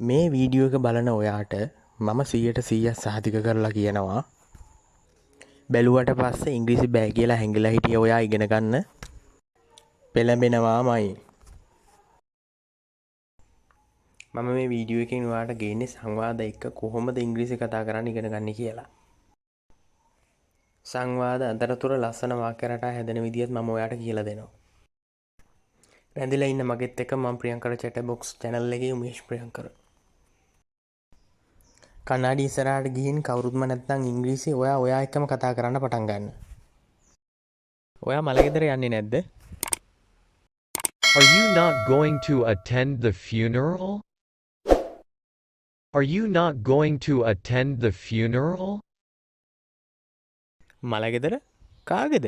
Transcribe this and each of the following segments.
මේ වීඩියෝ එක බලන ඔයාට මම 100% සහතික කරලා කියනවා බැලුවට පස්සේ ඉංග්‍රීසි බෑ කියලා හැංගිලා හිටිය ඔයා ඉගෙන ගන්න පෙළඹෙනවාමයි. මම මේ වීඩියෝ එකෙන් ඔයාට ගේන්නේ සංවාද එක්ක කොහොමද ඉංග්‍රීසි කතා කරන්න ඉගෙන ගන්න කියලා. සංවාද අතරතුර ලස්සන වාක්‍ය රටා හැදෙන විදියත් මම ඔයාට කියලා දෙනවා. රැඳිලා ඉන්න මගෙත් එක්ක මම ප්‍රියංකර චැට් බොක්ස් channel එකේ උමේෂ් ප්‍රියංකර. කන්නාඩි ඉස්සරහට ගිහින් කවුරුත්ම නැත්නම් ඉංග්‍රීසි ඔයා එක්කම කතා කරන්න පටන් ගන්න. ඔයා මලගෙදර යන්නේ නැද්ද? Are you not going to attend the funeral? Are you not going to attend the funeral? මලගෙදර කාගේද?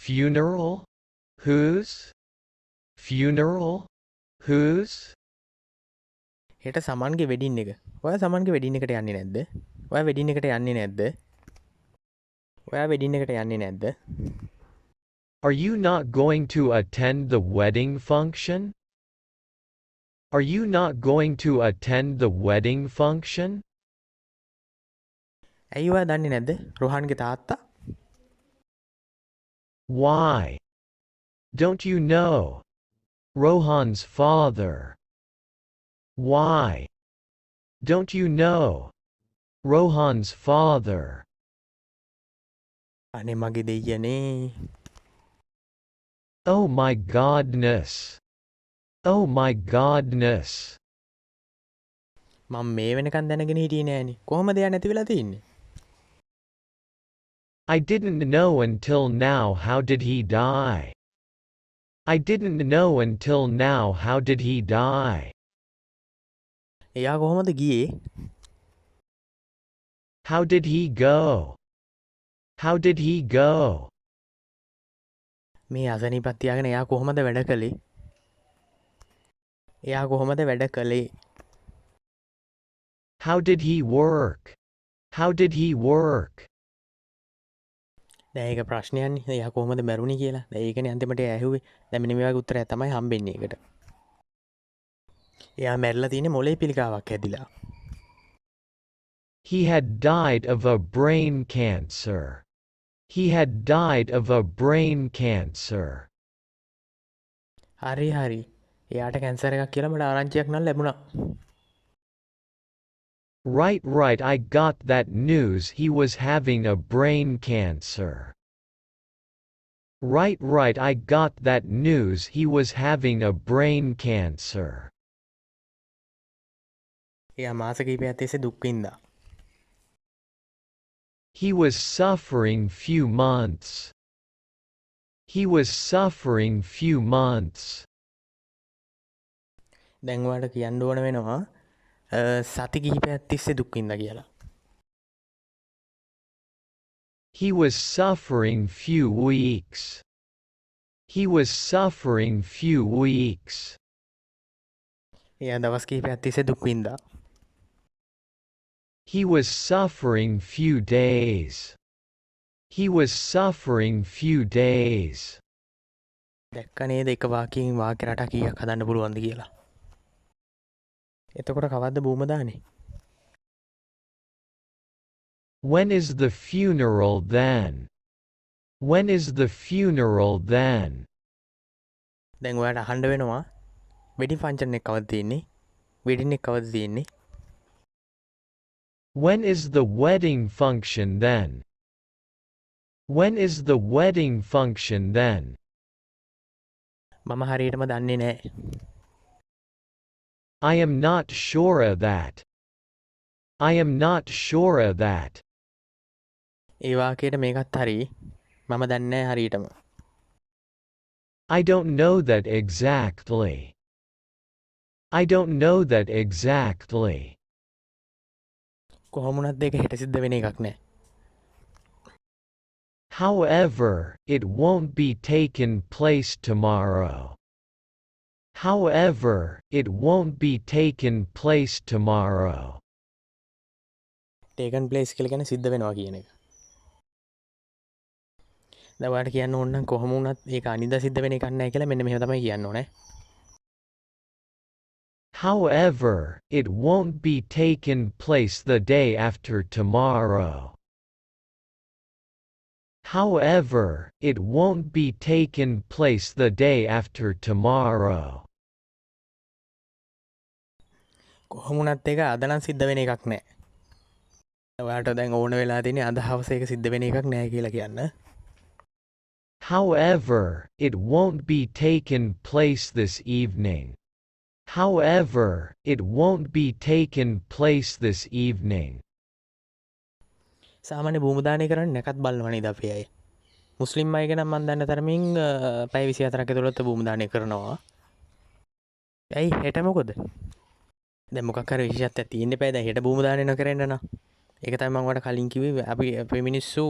Funeral? Whose? Funeral? Whose? හෙට සමන්ගේ වෙඩින් එක. ඔයා සමන්ගේ වෙඩින් එකට යන්නේ නැද්ද? ඔයා වෙඩින් එකට යන්නේ නැද්ද? ඔයා වෙඩින් එකට යන්නේ නැද්ද? Are you not going to attend the wedding function? Are you not going to attend the wedding function? ඇයි ඔයා දන්නේ නැද්ද? රොහන්ගේ තාත්තා? Why? Don't you know? Rohan's father. Why? Don't you know? Rohan's father. අනේ මගේ දෙයියනේ. Oh my godness. Oh my godness. මම මේ වෙනකන් දැනගෙන හිටියේ නෑනේ. කොහොමද යා නැති වෙලා තින්නේ? I didn't know until now. How did he die? I didn't know until now. How did he die? එයා කොහොමද ගියේ? How did he go? How did he go? මේ අසනීපත් තියාගෙන එයා කොහොමද වැඩ කළේ? එයා කොහොමද වැඩ කළේ? How did he work? How did he work? දැන් ඒක ප්‍රශ්නයක්නේ. එයා කොහොමද මැරුණේ කියලා. දැන් ඒකනේ අන්තිමට එයා ඇහුවේ. දැන් මෙන්න මේ වගේ උත්තරයක් තමයි හම්බෙන්නේ ඒකට. එයා මැරිලා තියෙන්නේ මොලේ පිළිකාවක් හැදිලා. He had died of a brain cancer. He had died of a brain cancer. හරි හරි. එයාට කැන්සර් එකක් කියලා මට ආරංචියක් නම් ලැබුණා. Right, I got that news he was having a brain cancer. Right, I got that news he was having a brain cancer. එයා මාස කිහිපයක් තිස්සේ දුක් විඳා. He was suffering few months. He was suffering few months. දැන් ඔයාලට කියන්න ඕන වෙනවා සති කිහිපයක් තිස්සේ දුක් විඳා කියලා. He was suffering few weeks. He was suffering few weeks. එයා දවස් කිහිපයක් තිස්සේ දුක් විඳා. He was suffering few days. He was suffering few days. දැක්ක නේද එක වාක්‍යයෙන් වාක්‍ය රටා කීයක් හදන්න පුළුවන්ද කියලා. එතකොට කවද්ද බූම දාන්නේ? When is the funeral then? When is the funeral then? දැන් ඔයාට අහන්න වෙනවා වෙඩින් ෆන්ක්ෂන් එක කවද්ද තියෙන්නේ? වෙඩින් එක කවද්ද තියෙන්නේ? When is the wedding function then? When is the wedding function then? මම හරියටම දන්නේ නෑ. I am not sure of that. I am not sure of that. ඒ වාක්‍යයට මේකත් හරි. මම දන්නේ නෑ හරියටම. I don't know that exactly. I don't know that exactly. කොහොම වුණත් ඒක හෙට සිද්ධ වෙන එකක් නෑ. However, it won't be taken place tomorrow. However, it won't be taken place tomorrow. taken place කියලා කියන්නේ සිද්ධ වෙනවා කියන එක. දැන් ඔයාලට කියන්න ඕන නම් කොහොම වුණත් ඒක අනිද්දා සිද්ධ වෙන එකක් නෑ කියලා මෙන්න මෙහෙම තමයි කියන්න ඕනේ. However, it won't be taken place the day after tomorrow. However, it won't be taken place the day after tomorrow. කොහොමුණත් එක අද නම් සිද්ධ වෙන එකක් නෑ. ඔයාට දැන් ඕන වෙලා තියෙන්නේ අද හවස එක සිද්ධ වෙන එකක් නෑ කියලා කියන්න. However, it won't be taken place this evening. However, it won't be taken place this evening. සාමාන්‍ය භූමදානය කරන්නේ නැකත් බලනවනේ ඉතින් අපි අය. මුස්ලිම් අය ගැන මම දන්න තරමින් පැය 24ක් ඇතුළත භූමදානය කරනවා. ඇයි හෙට මොකද? දැන් මොකක් හරි විශේෂත්වයක් තියෙන්න එපා. දැන් හෙට භූමදානය නොකරන්න නා. ඒක තමයි මම ඔයාලට කලින් කිව්වේ අපි මිනිස්සු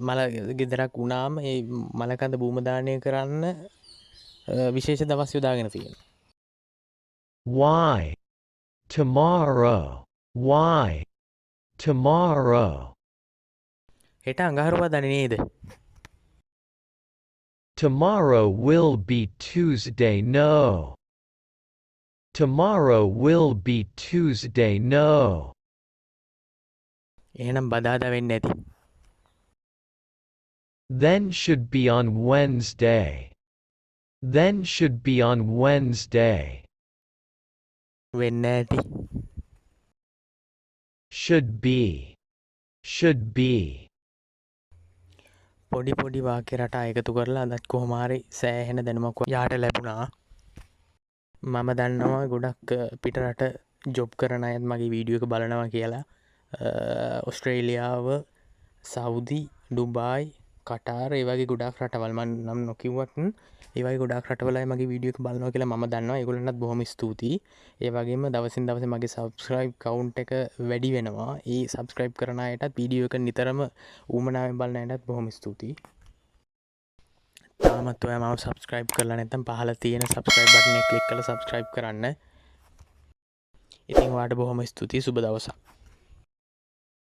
මල ගෙදරක් වුණාම ඒ මලකඳ භූමදානය කරන්න විශේෂ දවස් යොදාගෙන තියෙනවා. Why? Tomorrow. Why? Tomorrow. හෙට අඟහරුවාදා නේද? Tomorrow will be Tuesday. No. Tomorrow will be Tuesday. No. එහෙනම් බදාදා වෙන්නේ නැති. Then should be on Wednesday. Then should be on Wednesday. වෙන්නේ නැති. Should be. Should be. පොඩි වාක්‍ය රටා එකතු කරලා අදත් කොහොම හරි සෑහෙන දැනුමක් යාට ලැබුණා. මම දන්නවා ගොඩක් පිටරට ජොබ් කරන අයත් මගේ වීඩියෝ එක බලනවා කියලා. ඔස්ට්‍රේලියාව, සෞදි, ඩුබායි, කටාර් ඒ වගේ ගොඩක් රටවල් මම නම් නොකියුවත් ඒ වගේ ගොඩක් රටවල අය මගේ වීඩියෝ එක බලනවා කියලා මම දන්නවා. ඒගොල්ලන්ටත් බොහොම ස්තුතියි. ඒ වගේම දවසින් දවස මගේ සබස්ක්‍රයිබ් කවුන්ට් එක වැඩි වෙනවා. ඒ සබස්ක්‍රයිබ් කරන අයටත් වීඩියෝ එක නිතරම ඌමනාවෙන් බලන අයටත් බොහොම ස්තුතියි. තාමත් ඔයා මාව සබස්ක්‍රයිබ් කරලා නැත්නම් පහළ තියෙන සබස්ක්‍රයිබ් බටන් එක ක්ලික් කරලා සබස්ක්‍රයිබ් කරන්න. ඉතින් ඔයාට බොහොම ස්තුතියි. සුබ දවසක්.